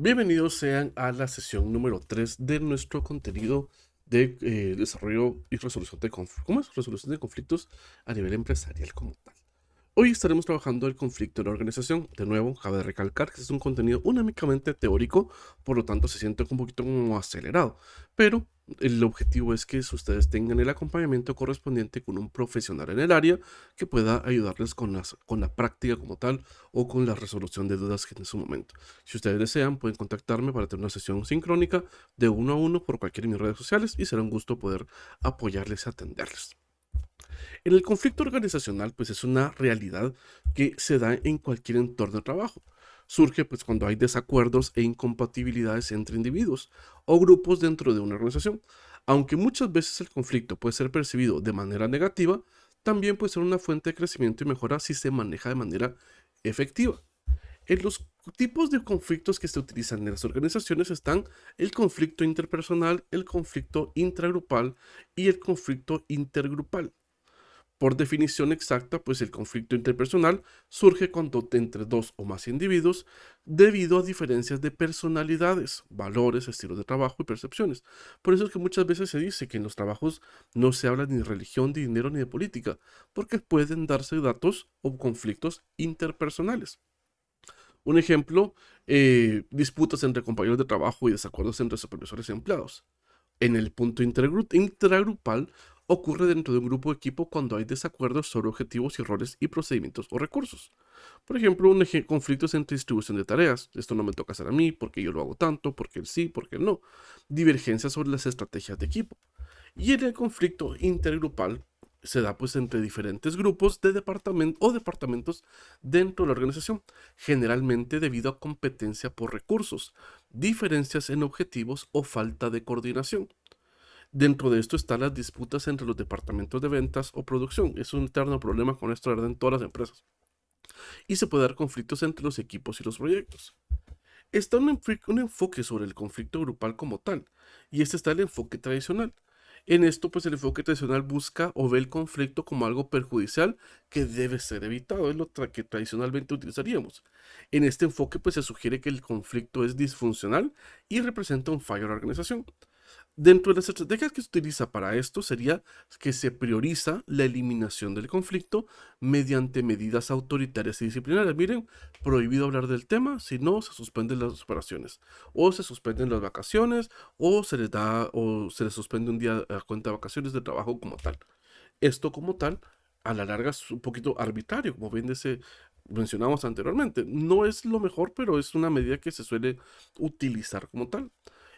Bienvenidos sean a la sesión número 3 de nuestro contenido de desarrollo y resolución de ¿cómo es? Resolución de conflictos a nivel empresarial como tal. Hoy estaremos trabajando el conflicto en la organización. De nuevo, cabe recalcar que es un contenido únicamente teórico, por lo tanto se siente un poquito como acelerado, pero el objetivo es que ustedes tengan el acompañamiento correspondiente con un profesional en el área que pueda ayudarles con la práctica como tal o con la resolución de dudas que en su momento. Si ustedes desean, pueden contactarme para tener una sesión sincrónica de uno a uno por cualquiera de mis redes sociales y será un gusto poder apoyarles y atenderles. En el conflicto organizacional, pues es una realidad que se da en cualquier entorno de trabajo. Surge pues cuando hay desacuerdos e incompatibilidades entre individuos o grupos dentro de una organización. Aunque muchas veces el conflicto puede ser percibido de manera negativa, también puede ser una fuente de crecimiento y mejora si se maneja de manera efectiva. En los tipos de conflictos que se utilizan en las organizaciones están el conflicto interpersonal, el conflicto intragrupal y el conflicto intergrupal. Por definición exacta, pues el conflicto interpersonal surge cuando entre dos o más individuos, debido a diferencias de personalidades, valores, estilos de trabajo y percepciones. Por eso es que muchas veces se dice que en los trabajos no se habla ni de religión, ni de dinero, ni de política, porque pueden darse datos o conflictos interpersonales. Un ejemplo, disputas entre compañeros de trabajo y desacuerdos entre supervisores y empleados. En el punto intragrupal ocurre dentro de un grupo de equipo cuando hay desacuerdos sobre objetivos y roles y procedimientos o recursos. Por ejemplo, conflictos entre distribución de tareas. Esto no me toca hacer a mí, porque yo lo hago tanto, porque él sí, porque él no. Divergencias sobre las estrategias de equipo. Y en el conflicto intergrupal se da pues entre diferentes grupos de departamentos dentro de la organización, generalmente debido a competencia por recursos, diferencias en objetivos o falta de coordinación. Dentro de esto están las disputas entre los departamentos de ventas o producción. Es un eterno problema con esto en todas las empresas. Y se puede dar conflictos entre los equipos y los proyectos. Está un enfoque sobre el conflicto grupal como tal, y este está el enfoque tradicional. En esto, pues el enfoque tradicional busca o ve el conflicto como algo perjudicial que debe ser evitado, es lo que tradicionalmente utilizaríamos. En este enfoque, pues se sugiere que el conflicto es disfuncional y representa un fallo a la organización. Dentro de las estrategias que se utiliza para esto sería que se prioriza la eliminación del conflicto mediante medidas autoritarias y disciplinarias. Miren, prohibido hablar del tema, si no se suspenden las operaciones, o se suspenden las vacaciones, o se les suspende un día a cuenta de vacaciones de trabajo como tal. Esto como tal, a la larga es un poquito arbitrario, como bien mencionamos anteriormente. No es lo mejor, pero es una medida que se suele utilizar como tal.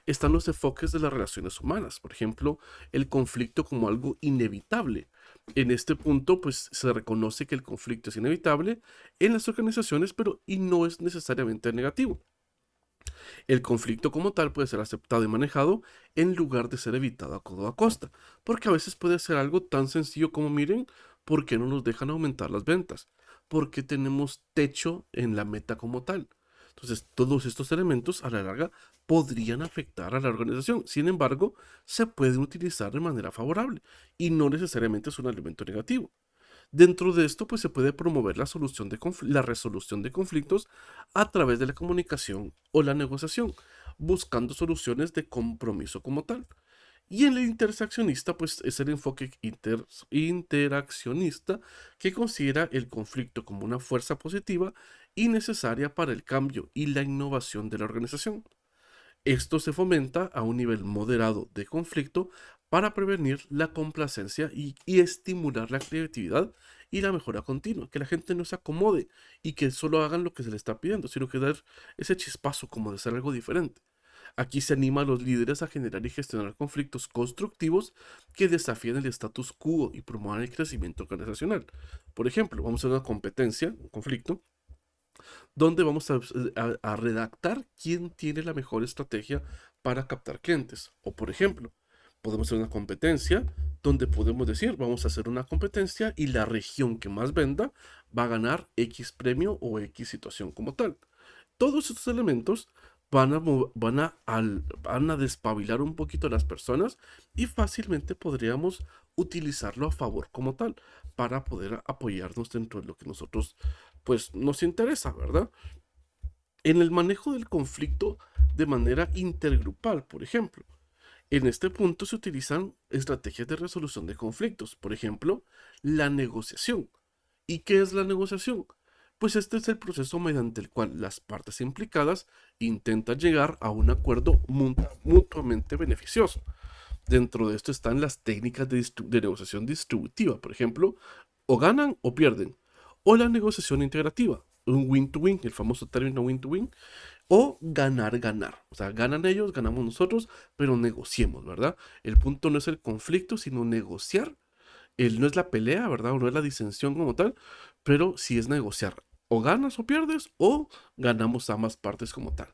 Están los enfoques de las relaciones humanas, por ejemplo, el conflicto como algo inevitable. En este punto, pues se reconoce que el conflicto es inevitable en las organizaciones, pero y no es necesariamente negativo. El conflicto como tal puede ser aceptado y manejado en lugar de ser evitado a toda costa, porque a veces puede ser algo tan sencillo como miren, ¿por qué no nos dejan aumentar las ventas? Porque tenemos techo en la meta como tal. Entonces, todos estos elementos a la larga podrían afectar a la organización. Sin embargo, se pueden utilizar de manera favorable y no necesariamente es un elemento negativo. Dentro de esto, pues se puede promover la resolución de conflictos a través de la comunicación o la negociación, buscando soluciones de compromiso como tal. Y en el interseccionista, pues es el enfoque interaccionista que considera el conflicto como una fuerza positiva y necesaria para el cambio y la innovación de la organización. Esto se fomenta a un nivel moderado de conflicto para prevenir la complacencia y estimular la creatividad y la mejora continua, que la gente no se acomode y que solo hagan lo que se le está pidiendo, sino que dar ese chispazo como de hacer algo diferente. Aquí se anima a los líderes a generar y gestionar conflictos constructivos que desafíen el status quo y promuevan el crecimiento organizacional. Por ejemplo, vamos a una competencia, un conflicto, donde vamos a redactar quién tiene la mejor estrategia para captar clientes. O por ejemplo, podemos hacer una competencia donde podemos decir, vamos a hacer una competencia y la región que más venda va a ganar X premio o X situación como tal. Todos estos elementos van a despabilar un poquito a las personas y fácilmente podríamos utilizarlo a favor como tal para poder apoyarnos dentro de lo que nosotros pues nos interesa, ¿verdad? En el manejo del conflicto de manera intergrupal, por ejemplo. En este punto se utilizan estrategias de resolución de conflictos, por ejemplo, la negociación. ¿Y qué es la negociación? Pues este es el proceso mediante el cual las partes implicadas intentan llegar a un acuerdo mutuamente beneficioso. Dentro de esto están las técnicas de negociación distributiva, por ejemplo, o ganan o pierden, o la negociación integrativa, un win-to-win, el famoso término win-to-win, o ganar-ganar. O sea, ganan ellos, ganamos nosotros, pero negociemos, ¿verdad? El punto no es el conflicto, sino negociar. No es la pelea, ¿verdad? O no es la disensión como tal, pero sí es negociar. O ganas o pierdes, o ganamos ambas partes como tal.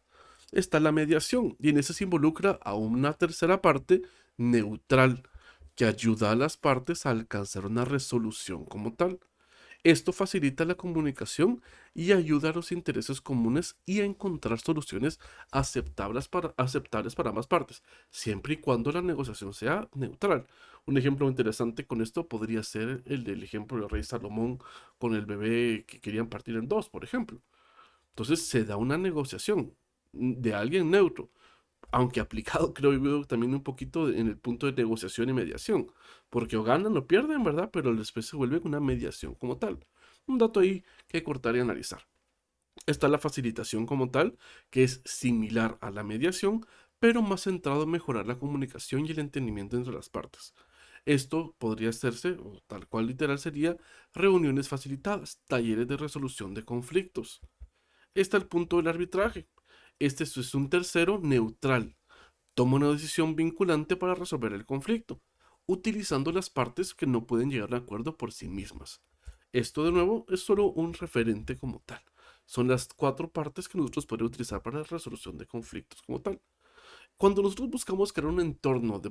Está la mediación, y en eso se involucra a una tercera parte neutral, que ayuda a las partes a alcanzar una resolución como tal. Esto facilita la comunicación y ayuda a los intereses comunes y a encontrar soluciones aceptables para ambas partes, siempre y cuando la negociación sea neutral. Un ejemplo interesante con esto podría ser el del ejemplo del rey Salomón con el bebé que querían partir en dos, por ejemplo. Entonces se da una negociación de alguien neutro, aunque aplicado creo yo también un poquito en el punto de negociación y mediación, porque o ganan o pierden, ¿verdad? Pero después se vuelve una mediación como tal. Un dato ahí que cortar y analizar. Está la facilitación como tal, que es similar a la mediación, pero más centrado en mejorar la comunicación y el entendimiento entre las partes. Esto podría hacerse, o tal cual literal sería, reuniones facilitadas, talleres de resolución de conflictos. Está el punto del arbitraje. Este es un tercero neutral. Toma una decisión vinculante para resolver el conflicto, utilizando las partes que no pueden llegar a acuerdo por sí mismas. Esto de nuevo es solo un referente como tal. Son las cuatro partes que nosotros podemos utilizar para la resolución de conflictos como tal. Cuando nosotros buscamos crear un entorno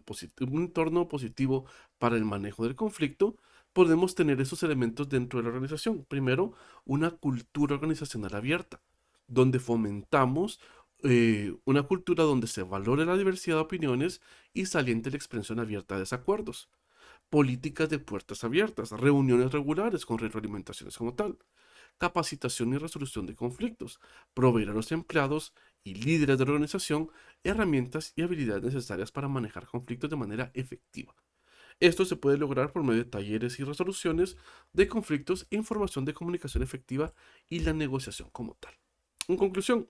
positivo para el manejo del conflicto, podemos tener esos elementos dentro de la organización. Primero, una cultura organizacional abierta, donde fomentamos una cultura donde se valore la diversidad de opiniones y saliente la expresión abierta de desacuerdos. Políticas de puertas abiertas, reuniones regulares con retroalimentaciones como tal, capacitación y resolución de conflictos, proveer a los empleados y líderes de la organización herramientas y habilidades necesarias para manejar conflictos de manera efectiva. Esto se puede lograr por medio de talleres y resoluciones de conflictos, información de comunicación efectiva y la negociación como tal. En conclusión,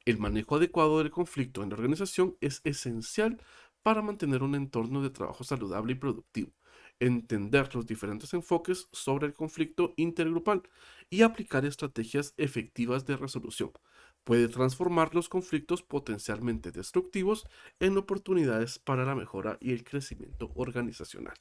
el manejo adecuado del conflicto en la organización es esencial para mantener un entorno de trabajo saludable y productivo, entender los diferentes enfoques sobre el conflicto intergrupal y aplicar estrategias efectivas de resolución. Puede transformar los conflictos potencialmente destructivos en oportunidades para la mejora y el crecimiento organizacional.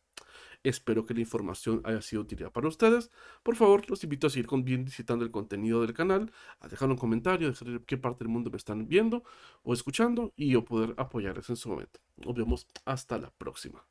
Espero que la información haya sido de utilidad para ustedes. Por favor, los invito a seguir bien visitando el contenido del canal, a dejar un comentario, a dejar qué parte del mundo me están viendo o escuchando y yo poder apoyarles en su momento. Nos vemos hasta la próxima.